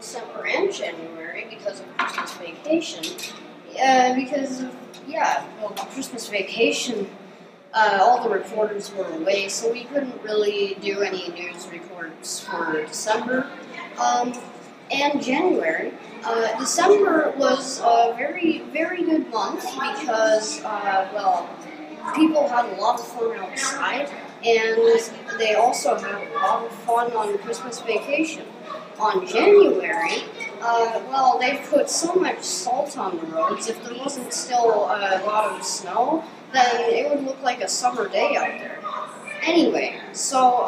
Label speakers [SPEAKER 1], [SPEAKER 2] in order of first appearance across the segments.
[SPEAKER 1] December and January because of Christmas vacation. Christmas vacation, all the reporters were away, so we couldn't really do any news reports for December and January. December was a very, very good month because, people had a lot of fun outside, and they also had a lot of fun on Christmas vacation. On January, they put so much salt on the roads. If there wasn't still a lot of snow, then it would look like a summer day out there. Anyway, so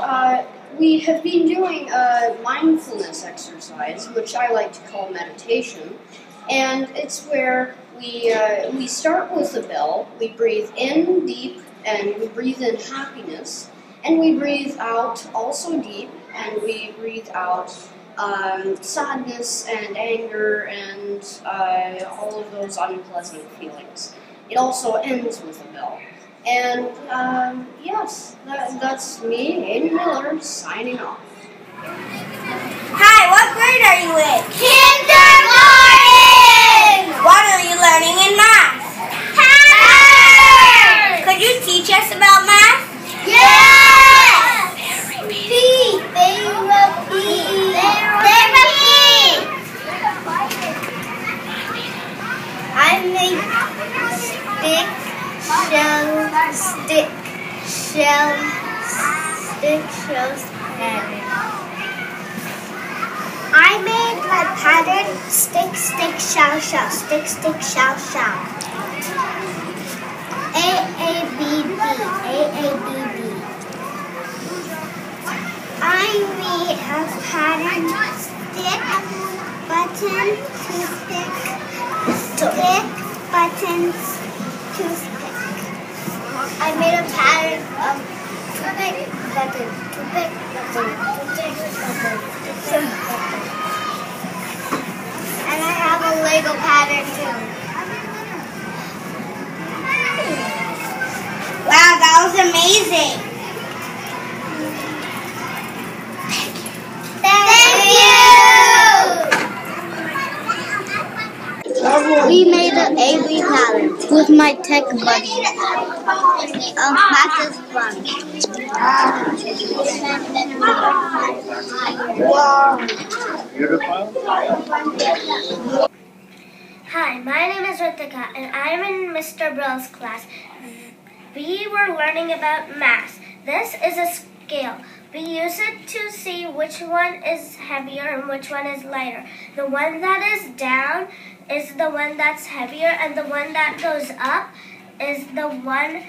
[SPEAKER 1] we have been doing a mindfulness exercise, which I like to call meditation, and it's where we start with the bell, we breathe in deep, and we breathe in happiness, and we breathe out also deep, and we breathe out sadness and anger and all of those unpleasant feelings. It also ends with a bell. And yes, that's me, Aiden Miller, signing off.
[SPEAKER 2] Hi, what grade are you in? Kindergarten! What are you learning in math? Math! Could you teach us about math? Yes! I make stick, shells, pattern. I made my pattern stick, shell, shell. A-A-B-B. I made a pattern stick, button, toothpick, buttons, toothpick. I made a pattern of toothpick, button. And I have a Lego pattern too. Wow, that was amazing. We made an AB pattern with my tech buddy. Math is fun. Wow. Hi, my name is Ritika, and I'm in Mr. Brill's class. We were learning about mass. This is a scale. We use it to see which one is heavier and which one is lighter. The one that is down is the one that's heavier, and the one that goes up is the one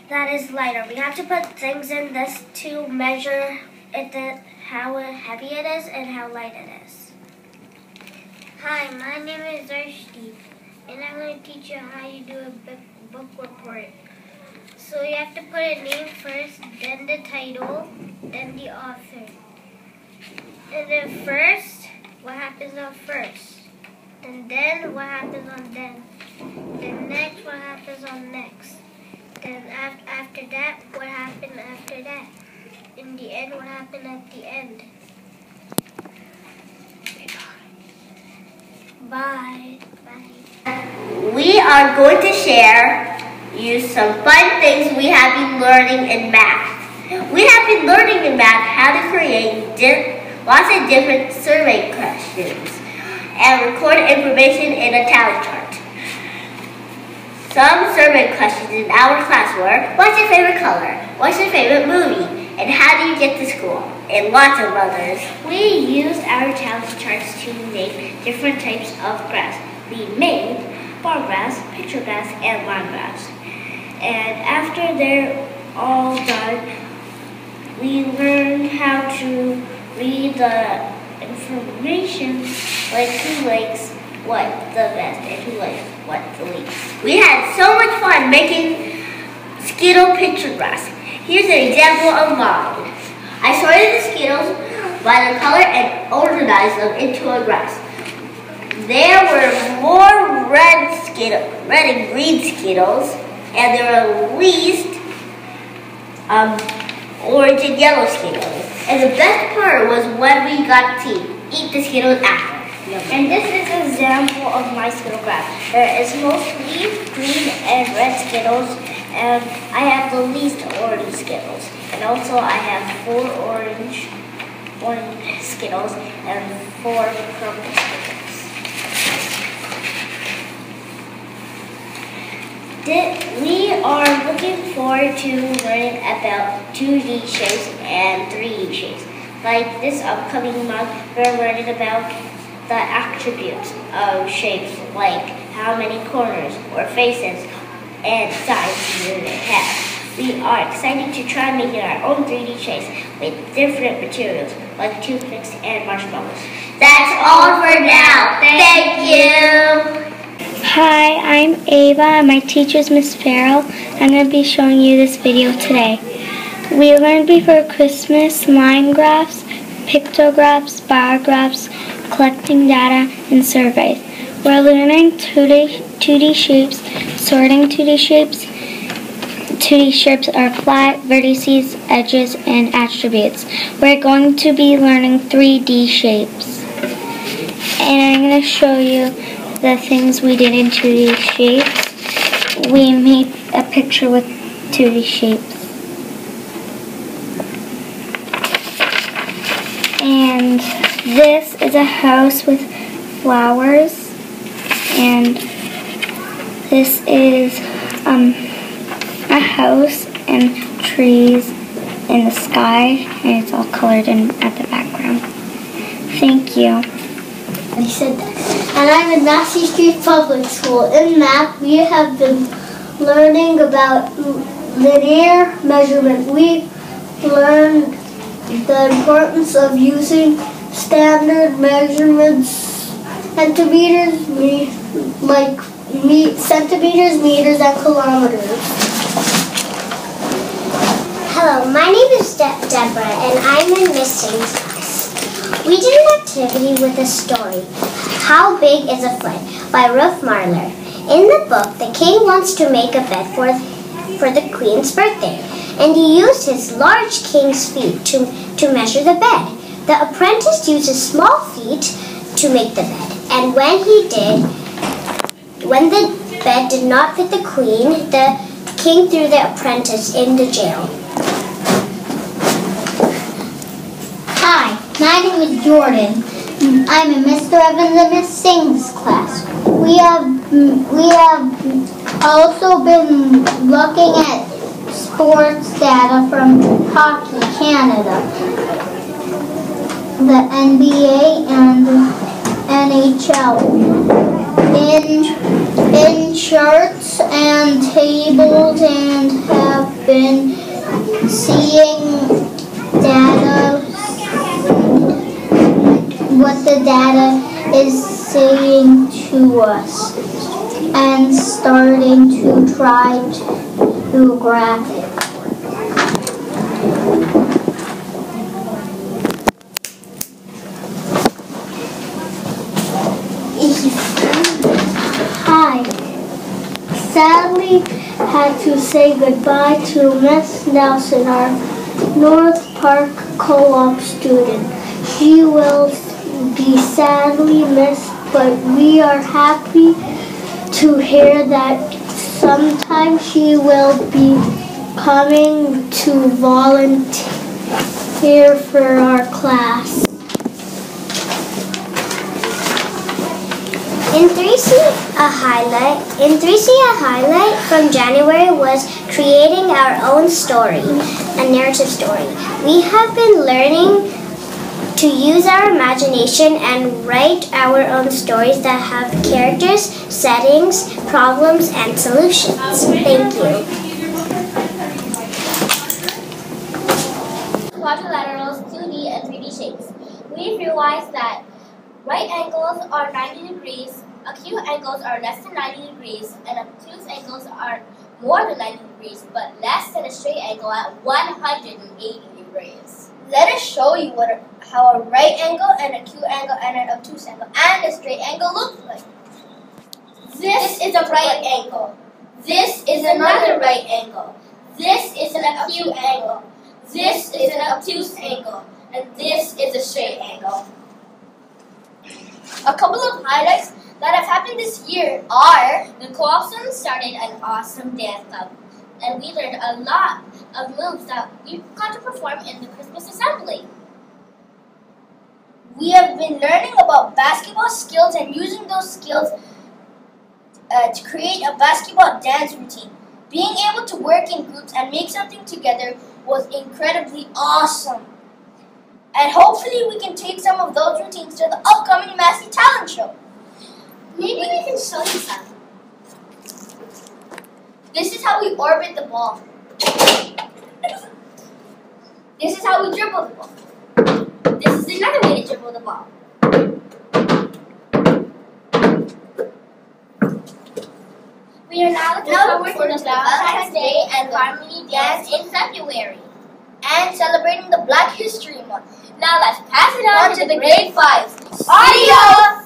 [SPEAKER 2] that is lighter. We have to put things in this to measure how heavy it is and how light it is. Hi, my name is Arshdeep, and I'm going to teach you how you do a book report. So you have to put a name first, then the title, then the author. And then first, what happens on first? And then what happens on then? Then next, what happens on next? Then after that, what happened after that? In the end, what happened at the end? Bye. We are going to share you some fun things we have been learning in math. We have been learning in math how to create lots of different survey questions and record information in a tally chart. Some survey questions in our class were, what's your favorite color? What's your favorite movie? And how do you get to school? And lots of others. We used our challenge charts to name different types of grass. We made bar grass, picture grass, and lawn grass. And after they're all done, we learned how to read the information, like who likes what the best and who likes what the least. We had so much fun making Skittle picture grass. Here's an example of mine. I sorted the Skittles by the color and organized them into a grass. There were more red and green Skittles, and there were least orange and yellow Skittles. And the best part was when we got to eat the Skittles after. And this is an example of my Skittle graph. There is mostly green and red Skittles, and I have the least orange Skittles. And also I have 4 orange Skittles and 4 purple Skittles. We are looking forward to learning about 2D shapes and 3D shapes. Like this upcoming month, we're learning about the attributes of shapes, like how many corners or faces and sides do they have. We are excited to try making our own 3D shapes with different materials, like toothpicks and marshmallows.
[SPEAKER 3] That's all for now. Thank you.
[SPEAKER 4] Hi, I'm Ava and my teacher is Miss Farrell. I'm going to be showing you this video today. We learned before Christmas line graphs, pictographs, bar graphs, collecting data, and surveys. We're learning 2D shapes, sorting 2D shapes. 2D shapes are flat, vertices, edges, and attributes. We're going to be learning 3D shapes. And I'm going to show you the things we did in 2D shapes. We made a picture with 2D shapes. And this is a house with flowers. And this is a house and trees in the sky. And it's all colored in at the background. Thank you.
[SPEAKER 3] And he said that. And I'm in Massey Street Public School. In math, we have been learning about linear measurement. We learned the importance of using standard measurements, centimeters, centimeters, meters, and kilometers.
[SPEAKER 5] Hello, my name is Deborah, and I'm in Miss Sing's class. We did an activity with a story, How Big is a Foot, by Ruth Marler. In the book, the king wants to make a bed for the queen's birthday, and he used his large king's feet to measure the bed. The apprentice used his small feet to make the bed, and when the bed did not fit the queen, the king threw the apprentice into jail.
[SPEAKER 3] Hi, my name is Jordan. I'm in Mr. Evans and Miss Singh's class. We have also been looking at sports data from Hockey Canada, the NBA and NHL. In charts and tables, and have been seeing data, what the data is saying to us, and starting to try to graph it. Hi. Sadly, had to say goodbye to Miss Nelson, our North Park co-op student. She will be sadly missed, but we are happy to hear that sometime she will be coming to volunteer for our class.
[SPEAKER 5] In 3C, a highlight from January was creating our own story, a narrative story. We have been learning to use our imagination and write our own stories that have characters, settings, problems, and solutions. Thank you.
[SPEAKER 6] Quadrilaterals, 2D and 3D shapes. We realized that right angles are 90 degrees, acute angles are less than 90 degrees, and obtuse angles are more than 90 degrees, but less than a straight angle at 180 degrees.
[SPEAKER 7] Let us show you how a right angle, an acute angle, and an obtuse angle, and a straight angle looks like. This is a right angle. This is another right angle. This is an acute angle. This is an obtuse angle. And this is a straight angle. A couple of highlights that have happened this year are
[SPEAKER 6] The co-op student started an awesome dance club, and we learned a lot of moves that we got to perform in the Christmas assembly.
[SPEAKER 7] we have been learning about basketball skills and using those skills to create a basketball dance routine. Being able to work in groups and make something together was incredibly awesome. And hopefully we can take some of those routines to the upcoming Massey Talent Show.
[SPEAKER 6] Maybe we can show you some.
[SPEAKER 7] This is how we orbit the ball. This is how we dribble the ball.
[SPEAKER 6] This is another way to dribble the ball. We are now looking forward to the Valentine's Day and Harmony Dance in February.
[SPEAKER 7] And celebrating the Black History Month.
[SPEAKER 6] Now let's pass it on to the
[SPEAKER 7] grade 5s.
[SPEAKER 6] Adios!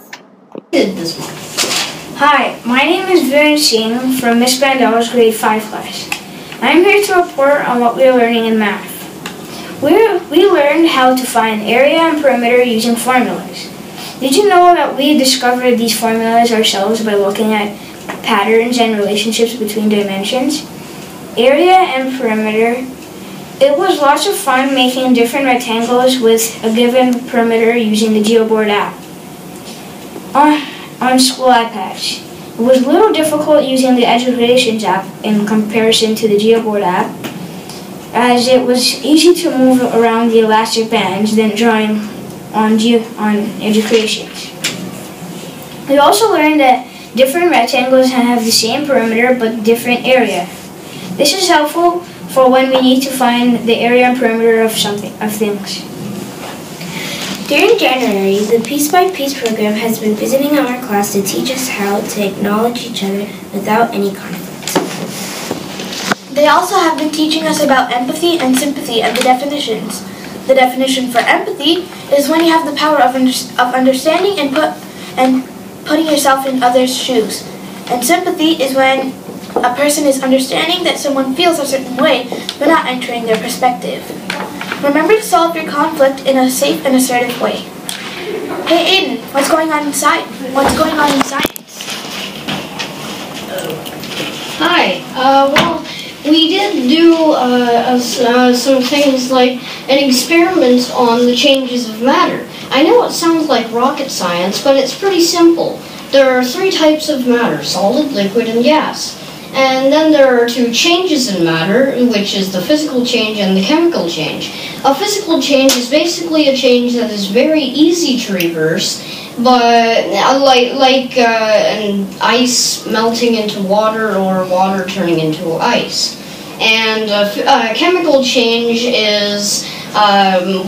[SPEAKER 8] Hi, my name is Viren Singh from Miss Bandel's grade 5 class. I'm here to report on what we are learning in math. We learned how to find area and perimeter using formulas. Did you know that we discovered these formulas ourselves by looking at patterns and relationships between dimensions? Area and perimeter. It was lots of fun making different rectangles with a given perimeter using the Geoboard app on school iPads. It was a little difficult using the Educations app in comparison to the Geoboard app, as it was easy to move around the elastic bands than drawing on Educations. We also learned that different rectangles have the same perimeter but different area. This is helpful for when we need to find the area and perimeter of things.
[SPEAKER 9] During January, the Piece by Piece program has been visiting our class to teach us how to acknowledge each other without any conflict.
[SPEAKER 10] They also have been teaching us about empathy and sympathy and the definitions. The definition for empathy is when you have the power of understanding and putting yourself in others' shoes. And sympathy is when a person is understanding that someone feels a certain way but not entering their perspective. Remember to solve your conflict in a safe and assertive way. Hey Aiden, what's going on inside? What's going on in science?
[SPEAKER 1] Hi. Well, we did do some things like an experiment on the changes of matter. I know it sounds like rocket science, but it's pretty simple. There are 3 types of matter: solid, liquid, and gas. And then there are 2 changes in matter, which is the physical change and the chemical change. A physical change is basically a change that is very easy to reverse, but like an ice melting into water or water turning into ice. And a chemical change is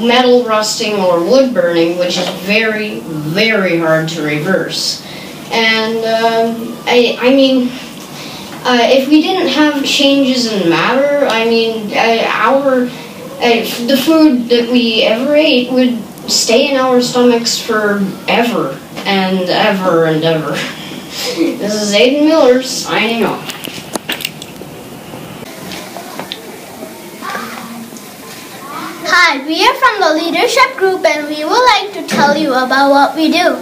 [SPEAKER 1] metal rusting or wood burning, which is very, very hard to reverse. And I mean, if we didn't have changes in matter, I mean, the food that we ever ate would stay in our stomachs forever and ever and ever. This is Aiden Miller signing off.
[SPEAKER 3] Hi, we are from the leadership group and we would like to tell you about what we do.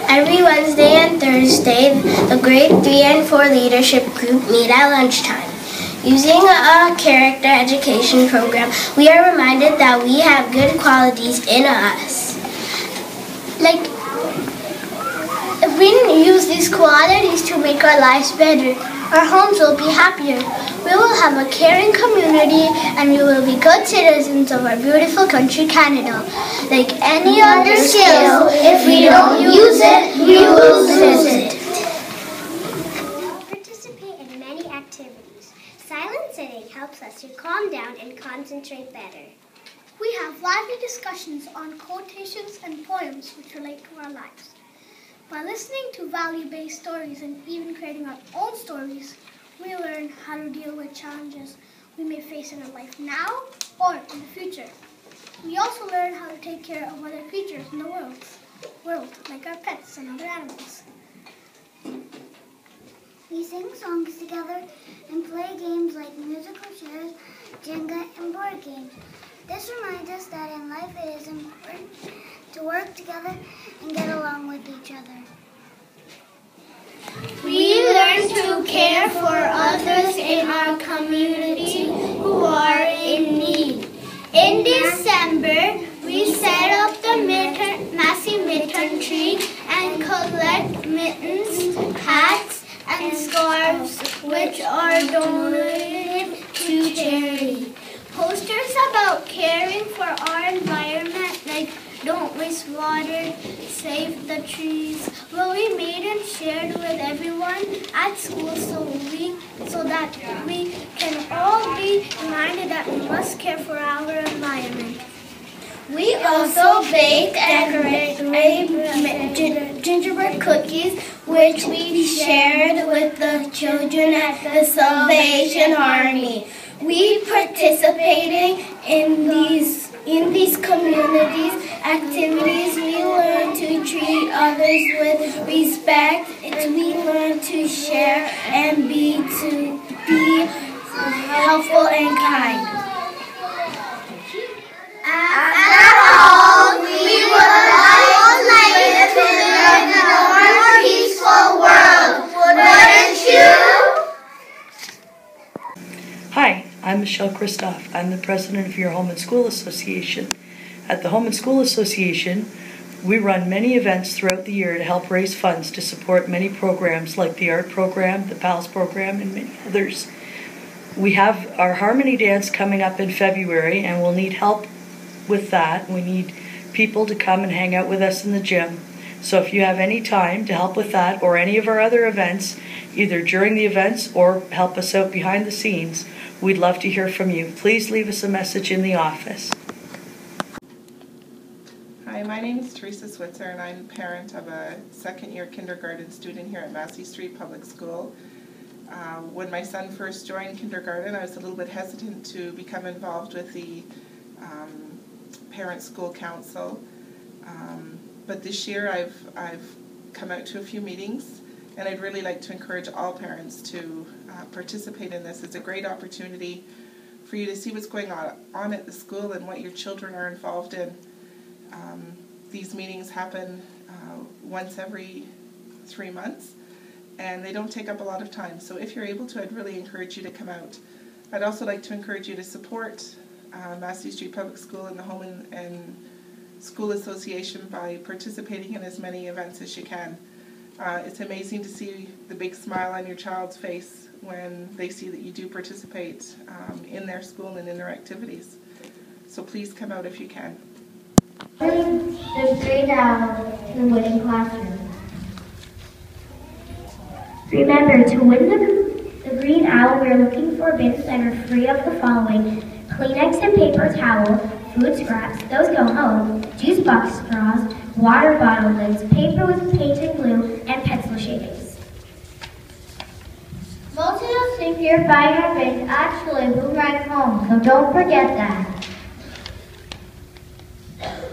[SPEAKER 3] Every Wednesday and Thursday, the grade 3 and 4 leadership group meet at lunchtime. Using a character education program, we are reminded that we have good qualities in us. Like, if we use these qualities to make our lives better, our homes will be happier. We will have a caring community and we will be good citizens of our beautiful country, Canada. Like any other skill, if we don't use it, we will lose it.
[SPEAKER 5] Participate in many activities. Silent sitting helps us to calm down and concentrate better.
[SPEAKER 3] We have lively discussions on quotations and poems which relate to our lives. By listening to value-based stories and even creating our own stories, we learn how to deal with challenges we may face in our life now or in the future. We also learn how to take care of other creatures in the world, like our pets and other animals.
[SPEAKER 5] We sing songs together and play games like musical chairs, Jenga, and board games. This reminds us that in life it is important
[SPEAKER 2] to work together and get along with each other.
[SPEAKER 3] We learn to care for others in our community who are in need. In December, we set up the Massey Mitten tree and collect mittens, hats, and scarves, which are donated to charity. Posters about caring for our environment, like don't waste water, save the trees, will be made and shared with everyone at school so that we can all be reminded that we must care for our environment. We also bake and decorate gingerbread cookies, which we shared with the children at the Salvation Army. We participating in these communities activities. We learn to treat others with respect. We learn to share and be helpful and kind. After all, we would all like to live in a more peaceful world, wouldn't you?
[SPEAKER 11] Hi, I'm Michelle Kristoff. I'm the president of your Home and School Association. At the Home and School Association, we run many events throughout the year to help raise funds to support many programs like the art program, the PALS program, and many others. We have our Harmony Dance coming up in February, and we'll need help with that. We need people to come and hang out with us in the gym. So if you have any time to help with that or any of our other events, either during the events or help us out behind the scenes, we'd love to hear from you. Please leave us a message in the office.
[SPEAKER 12] Hi, my name is Teresa Switzer, and I'm a parent of a second-year kindergarten student here at Massey Street Public School. When my son first joined kindergarten, I was a little bit hesitant to become involved with the Parent School Council, but this year I've come out to a few meetings, and I'd really like to encourage all parents to participate in this. It's a great opportunity for you to see what's going on at the school and what your children are involved in. These meetings happen once every 3 months, and they don't take up a lot of time. So if you're able to, I'd really encourage you to come out. I'd also like to encourage you to support Massey Street Public School and the Home and School Association by participating in as many events as you can. It's amazing to see the big smile on your child's face when they see that you do participate in their school and in their activities. So please come out if you can.
[SPEAKER 2] The green owl in the winning classroom. Remember, to win the green owl, we're looking for bins that are free of the following: Kleenex and paper towel, food scraps, those go home, juice box straws, water bottle lids, paper with paint and glue, and pencil shavings. Most of those things you're buying our bins actually boomerang home, so don't forget that.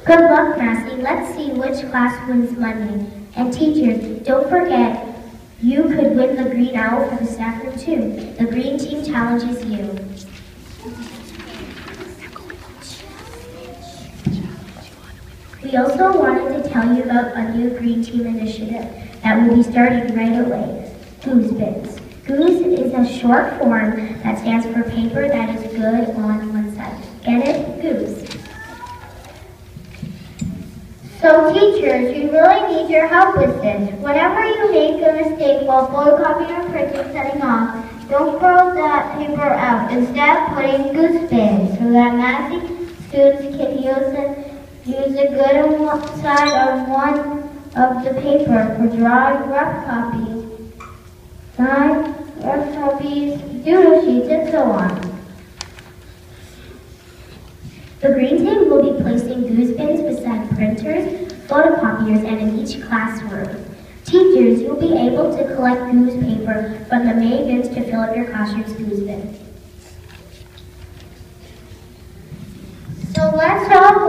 [SPEAKER 2] Good luck, Massey. Let's see which class wins money. And teachers, don't forget, you could win the green owl for the staff room too. The green team challenges you. We also wanted to tell you about a new green team initiative that will be starting right away. Goose Bins. Goose is a short form that stands for paper that is good on one side. Get it? Goose. So teachers, we really need your help with this. Whenever you make a mistake while photocopying or printing something off, don't throw that paper out. Instead, put in Goose Bins so that Massey students can use the good side of one of the paper for drawing rough copies, doodle sheets, and so on. The green team will be placing Goose Bins beside printers, photocopiers, and in each classroom. Teachers, you'll be able to collect goose paper from the main bins to fill up your classroom's Goose Bin. So let's all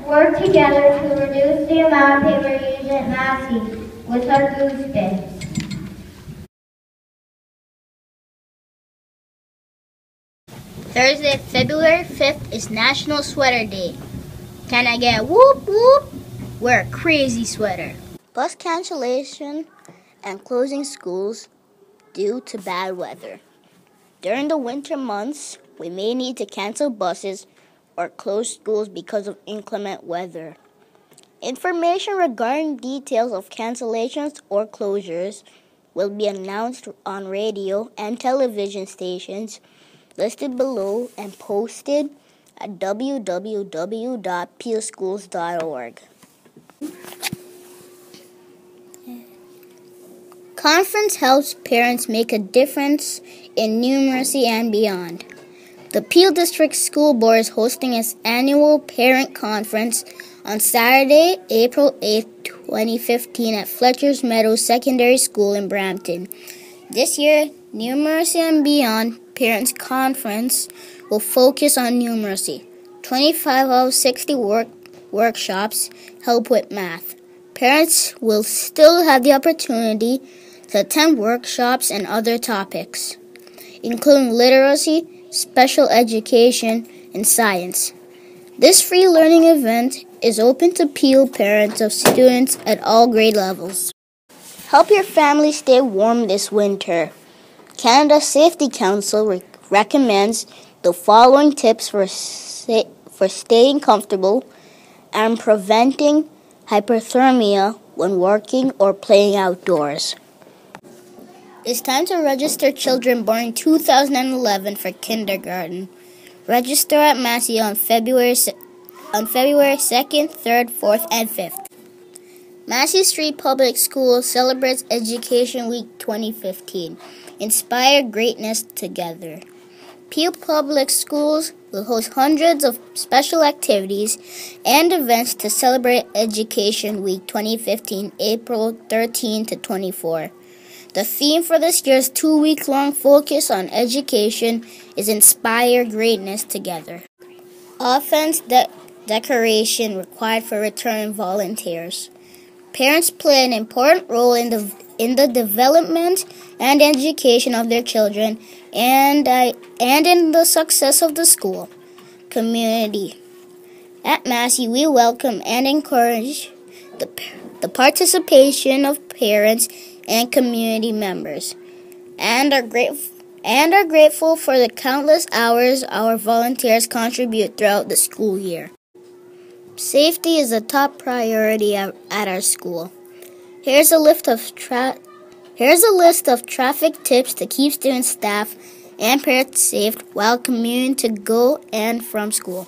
[SPEAKER 2] work together to reduce the amount of paper used at Massey with our Goose Bins.
[SPEAKER 7] Thursday, February 5th is National Sweater Day. Can I get a whoop whoop?
[SPEAKER 13] Wear a crazy sweater.
[SPEAKER 14] Bus cancellation and closing schools due to bad weather. During the winter months, we may need to cancel buses or close schools because of inclement weather. Information regarding details of cancellations or closures will be announced on radio and television stations listed below and posted at www.peelschools.org. Conference helps parents make a difference in numeracy and beyond. The Peel District School Board is hosting its annual parent conference on Saturday, April 8, 2015 at Fletcher's Meadows Secondary School in Brampton. This year, Numeracy and Beyond Parents Conference will focus on numeracy. 25 out of 60 workshops help with math. Parents will still have the opportunity to attend workshops and other topics, including literacy, special education, and science. This free learning event is open to Peel parents of students at all grade levels. Help your family stay warm this winter. Canada Safety Council recommends the following tips for staying comfortable and preventing hypothermia when working or playing outdoors. It's time to register children born in 2011 for kindergarten. Register at Massey on February 2nd, 3rd, 4th, and 5th. Massey Street Public Schools celebrates Education Week 2015. Inspire greatness together. Peel Public Schools will host hundreds of special activities and events to celebrate Education Week 2015, April 13 to 24. The theme for this year's 2-week-long focus on education is Inspire Greatness Together. Offense decoration required for returning volunteers. Parents play an important role in the development and education of their children and in the success of the school. Community. At Massey, we welcome and encourage the participation of parents and community members, and are grateful for the countless hours our volunteers contribute throughout the school year. Safety is a top priority at our school. Here's a list of traffic tips to keep students, staff, and parents safe while commuting to go and from school.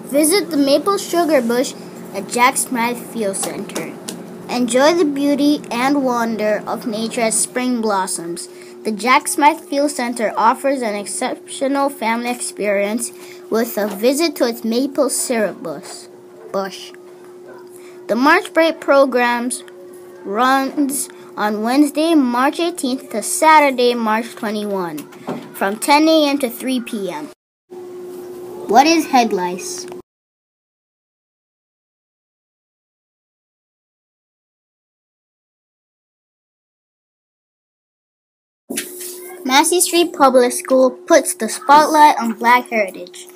[SPEAKER 14] Visit the Maple Sugar Bush at Jack Smythe Field Center. Enjoy the beauty and wonder of nature as spring blossoms. The Jack Smythe Field Center offers an exceptional family experience with a visit to its maple syrup bush. The March Break programs runs on Wednesday, March 18th to Saturday, March 21, from 10 a.m. to 3 p.m. What is head lice? Massey Street Public School puts the spotlight on Black heritage.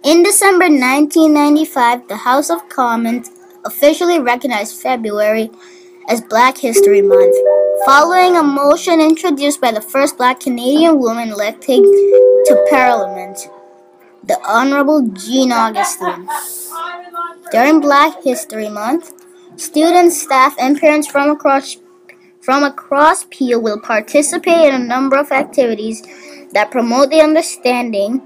[SPEAKER 14] In December 1995, the House of Commons officially recognized February as Black History Month, following a motion introduced by the first Black Canadian woman elected to Parliament, the Honorable Jean Augustine. During Black History Month, students, staff, and parents from across Peel will participate in a number of activities that promote the understanding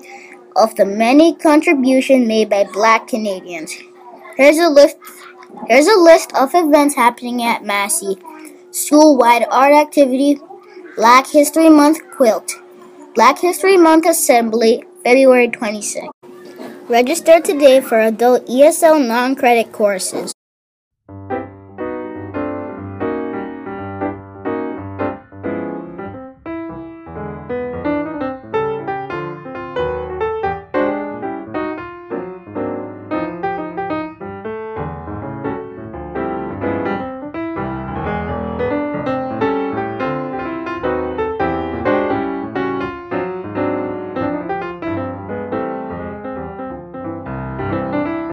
[SPEAKER 14] of the many contributions made by Black Canadians. Here's a list of events happening at Massey. School-wide art activity, Black History Month quilt, Black History Month Assembly, February 26th. Register today for adult ESL non-credit courses.